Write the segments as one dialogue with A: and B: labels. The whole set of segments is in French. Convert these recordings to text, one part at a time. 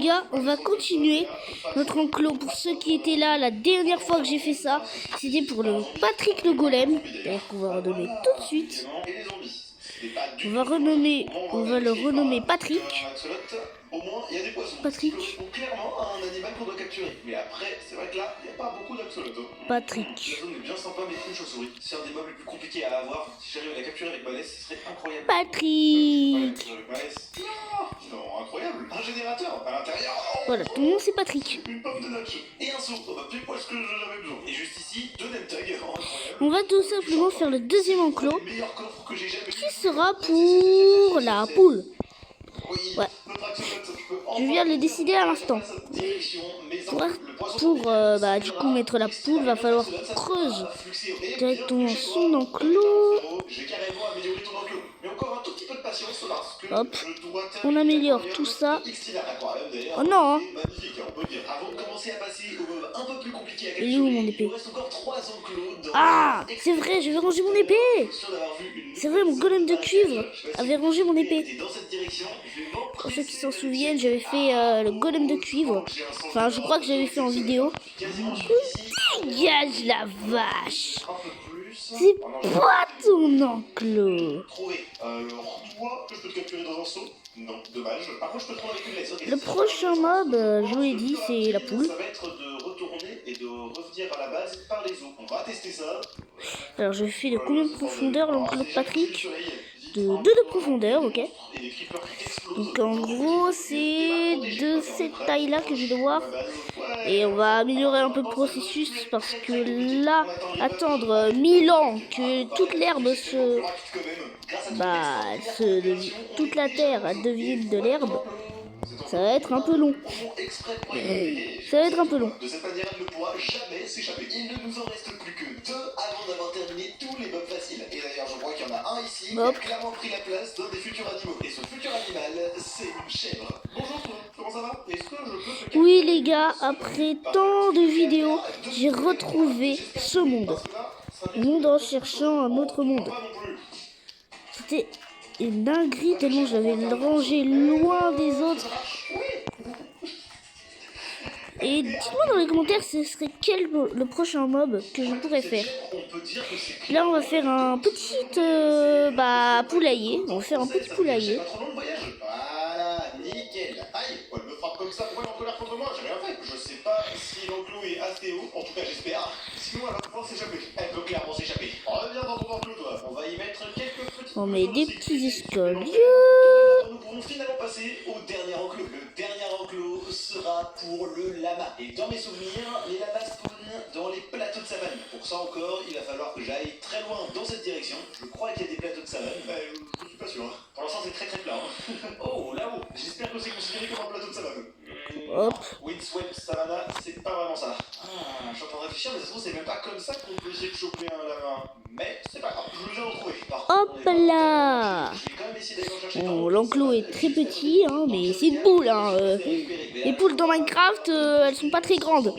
A: gars, on va continuer notre enclos. Pour ceux qui étaient là, la dernière fois que j'ai fait ça, c'était pour le Patrick le Golem. D'ailleurs, qu'on va renommer tout de suite. On va le renommer Patrick.
B: Au moins, il y a des poissons.
A: Patrick.
B: Qui correspond clairement à un animal qu'on doit capturer. Mais après, c'est vrai que là, il n'y a pas beaucoup d'axolotls.
A: Patrick.
B: La zone est bien sympa, mais une chauve-souris. C'est un des mobs les plus compliqués à avoir. Si j'arrive à la capturer avec ma laisse, ce serait incroyable.
A: Patrick.
B: Non, incroyable. Un générateur à l'intérieur. Oh,
A: voilà, ton nom c'est Patrick.
B: Une pomme de notch et un seau. Pile poil ce que j'avais besoin. Et juste ici, 2 nemtags.
A: On va tout simplement faire le deuxième enclos. Qui sera pour la poule. Ouais. Je viens de le décider à l'instant. Pour du coup mettre la poule, va falloir creuse directement son enclos. Hop, on améliore tout ça. Oh non hein. Il est où mon épée? Ah, c'est vrai, je vais ranger mon épée. C'est vrai, mon golem de cuivre avait rangé mon épée. Pour ceux qui s'en souviennent, j'avais fait le golem de cuivre. Enfin, je crois que j'avais fait en vidéo. Dégage la vache. C'est pas ton enclos. Le prochain mob, je vous l'ai dit, c'est la poule. Alors je fais de combien de profondeur l'enclos de Patrick? De 2 de profondeur, ok. Donc en gros c'est de cette taille là que je vais devoir. Et on va améliorer un peu le processus parce que là, attendre 1000 ans que toute l'herbe toute la terre devienne de l'herbe, ça va être un peu long. Ça va être un peu long.
B: De cette manière, elle ne pourra jamais s'échapper. Il ne nous en reste plus que 2 avant d'avoir terminé tous les mobs faciles. Et d'ailleurs, je crois qu'il y en a un ici qui a clairement pris la place d'un des futurs animaux. Et ce futur animal, c'est une chèvre. Bonjour, comment ça va? Est-ce que je peux...
A: Oui les gars, après tant de vidéos, j'ai retrouvé ce monde. Monde en cherchant un autre monde. C'était une dinguerie tellement je l'avais rangé loin des autres. Et dites-moi dans les commentaires ce serait quel le prochain mob que je pourrais faire. Là on va faire un petit poulailler. On va faire un petit poulailler.
B: Voilà, nickel. Aïe, elle me frappe comme ça. Pourquoi elle est en colère contre moi? J'ai rien fait. Je sais pas si l'enclos est assez haut. En tout cas j'espère. Sinon elle va pouvoir s'échapper. Elle peut clairement s'échapper. Reviens dans ton enclos toi. On va y mettre quelques petits...
A: On met des petits escaliers.
B: Nous pourrons finalement passer au dernier enclos. Le dernier enclos sera pour le lama. Et dans mes souvenirs, les lamas spawnent dans les plateaux de savane. Pour ça encore, il va falloir que j'aille très loin dans cette direction. Je crois qu'il y a des plateaux de savane. Je suis pas sûr. Pour l'instant, c'est très très plat. Oh, là-haut. J'espère que c'est considéré comme un plateau de savane.
A: Hop.
B: Windswept Savannah, c'est pas vraiment ça. Je suis en train de réfléchir, mais ça se trouve, c'est même pas comme ça qu'on peut essayer de choper un lama. Mais c'est pas grave, je vais le retrouver.
A: Hop là. Bon, l'enclos est très petit, hein, mais c'est une poule. Hein, les poules dans Minecraft, elles sont pas très grandes.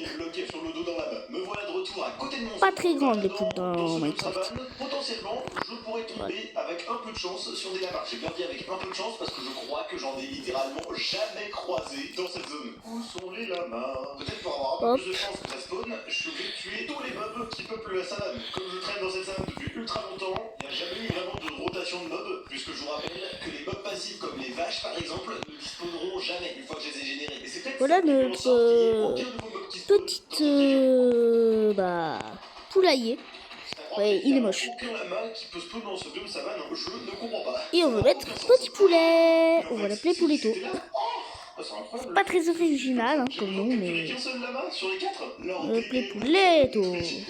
A: Pas très grandes les poules dans Minecraft.
B: Potentiellement, je pourrais tomber avec un peu de chance sur des lamas. J'ai bien dit avec un peu de chance parce que je crois que j'en ai littéralement jamais croisé dans cette zone. Où sont les lamas? Peut-être pour avoir un peu plus de chance que ça spawn, je suis obligé de tuer tous les mobs qui peuplent la savane. Comme je traîne dans cette savane depuis ultra longtemps, il n'y a jamais eu vraiment de rotation de mobs, puisque je vous rappelle que les mobs passifs comme les vaches par exemple ne spawneront jamais une fois que je les ai générés. Et c'est peut-être
A: voilà notre petite poulailler. Ouais, il est moche. Et on va mettre petit poulet. On va l'appeler Pouletto. C'est pas très original hein, comme nom, mais on va l'appeler Pouletto.
B: J'ai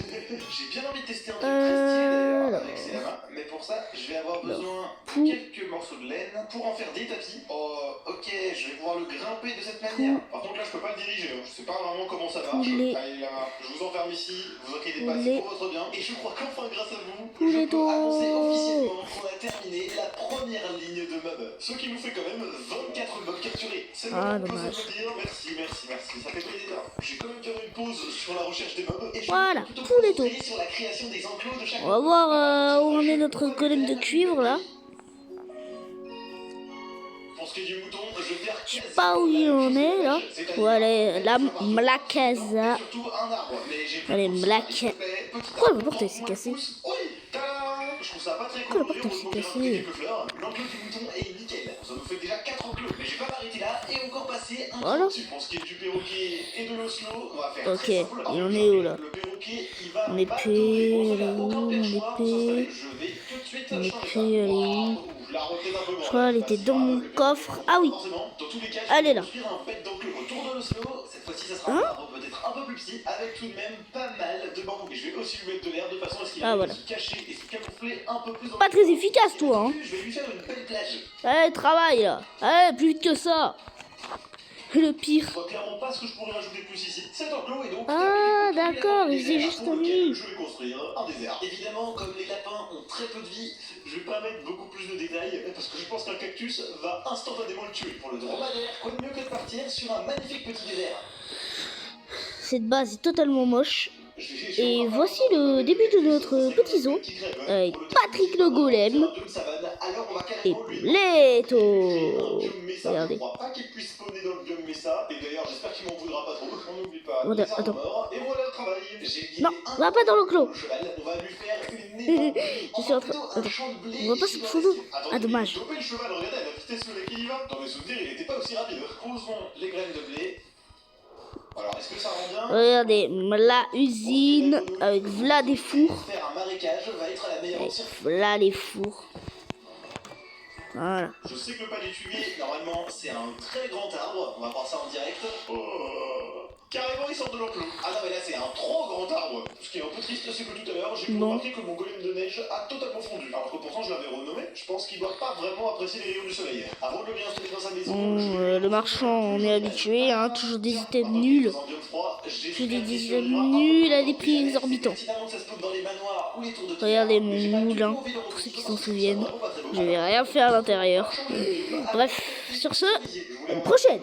B: bien envie de tester un truc très stylé avec ces lamas, mais pour ça, je vais avoir besoin de quelques morceaux de laine pour en faire des tapis. Oh, ok, je vais pouvoir le grimper de cette manière. Par contre, là, je peux pas le diriger, hein. Je sais pas vraiment comment ça marche. Allez, là, je vous enferme ici, vous inquiétez pas, c'est pour votre bien. Et je crois qu'enfin, grâce à vous, je peux annoncer officiellement qu'on a terminé la première ligne de mobs. Ce qui nous fait quand même 24 mobs capturés. C'est le moment de se dire merci, merci, merci. Ça fait plaisir. J'ai quand même fait une pause sur la recherche des mobs. Et
A: voilà, Pouletto. On va voir où on est notre golem de cuivre là.
B: Pour ce qui est du mouton, je vais faire
A: Je sais pas où il en est là. Voilà, la casa. Allez, pourquoi la porte elle s'est cassée?
B: Je trouve ça pas très
A: Pourquoi la
B: coloré,
A: porte elle
B: on
A: s'est
B: va faire
A: cassée?
B: quelques fleurs. L'enclos du bouton est nickel. Ça nous fait déjà 4 enclos. Mais je vais pas m'arrêter là et encore passer un
A: Voilà.
B: petit. Pour ce qui est du perroquet et de l'oslo, on va faire
A: Ok,
B: très simple.
A: il en est où là?
B: Le perroquet, il va
A: Mon
B: pas
A: épée,
B: dorer. Bon,
A: elle est
B: ça,
A: où?
B: aucun
A: Mon
B: perchoir pour s'installer.
A: épée.
B: Je vais tout de suite
A: Mon
B: changer ça.
A: épée, elle est où?
B: Je la retiens un peu
A: Je crois qu'elle était dans mon coffre. Ah oui,
B: Dans tous les cas,
A: elle est là.
B: construire un bête d'enclos autour de l'oslo. Cette fois-ci, ça sera
A: Hein?
B: un arbre peut-être un peu plus petit, avec tout de même pas mal de bambou. Et je vais aussi lui mettre de l'air de façon à ce qu'il
A: Ah,
B: arrive
A: voilà.
B: à se cacher et se camoufler un peu plus dans
A: Pas
B: le
A: très efficace toi, hein.
B: Je vais lui faire une belle plage.
A: Allez, travaille là. Allez, plus vite que ça. Le pire.
B: Je vois clairement pas ce que je pourrais rajouter de plus ici. Cet enclos est donc
A: Ah,
B: terminé.
A: d'accord,
B: Il y a un
A: j'ai
B: désert
A: juste
B: pour
A: mis.
B: lequel je vais construire un désert. Évidemment, comme les lapins ont très peu de vie, je vais pas mettre beaucoup plus de détails parce que je pense qu'un cactus va instantanément le tuer. Pour le dromadaire, quoi de mieux que de partir sur un magnifique petit désert.
A: Cette base est totalement moche. Et voici le début de notre petit zoo avec Patrick le golem et Pouletto. Regardez. Attends. Non, on va pas dans le clos. Je suis en train. Attends. On va pas sur son dos. Ah, dommage.
B: Alors, est-ce que ça rend bien?
A: Regardez, la usine avec v'là des fours.
B: Faire un marécage va être la meilleure
A: Avec
B: option.
A: v'là les fours. Voilà.
B: Je sais que le palétuvier, normalement, c'est un très grand arbre. On va voir ça en direct. Carrément, il sort de l'enclos. Ah non, mais là, c'est un trop grand arbre. Ce qui est un peu triste, c'est que tout à l'heure, j'ai pu remarquer que mon golem de neige a totalement fondu. Alors que pourtant, je l'avais renommé. Je pense qu'il doit pas vraiment apprécier les rayons du soleil. Avant de le bien installer dans sa maison,
A: Le marchand, on est habitué, hein, toujours des items nuls. Toujours des items nuls à des prix exorbitants. Regardez mon moulin, pour ceux qui s'en souviennent. Je vais rien faire à l'intérieur. Bref, sur ce, à une prochaine.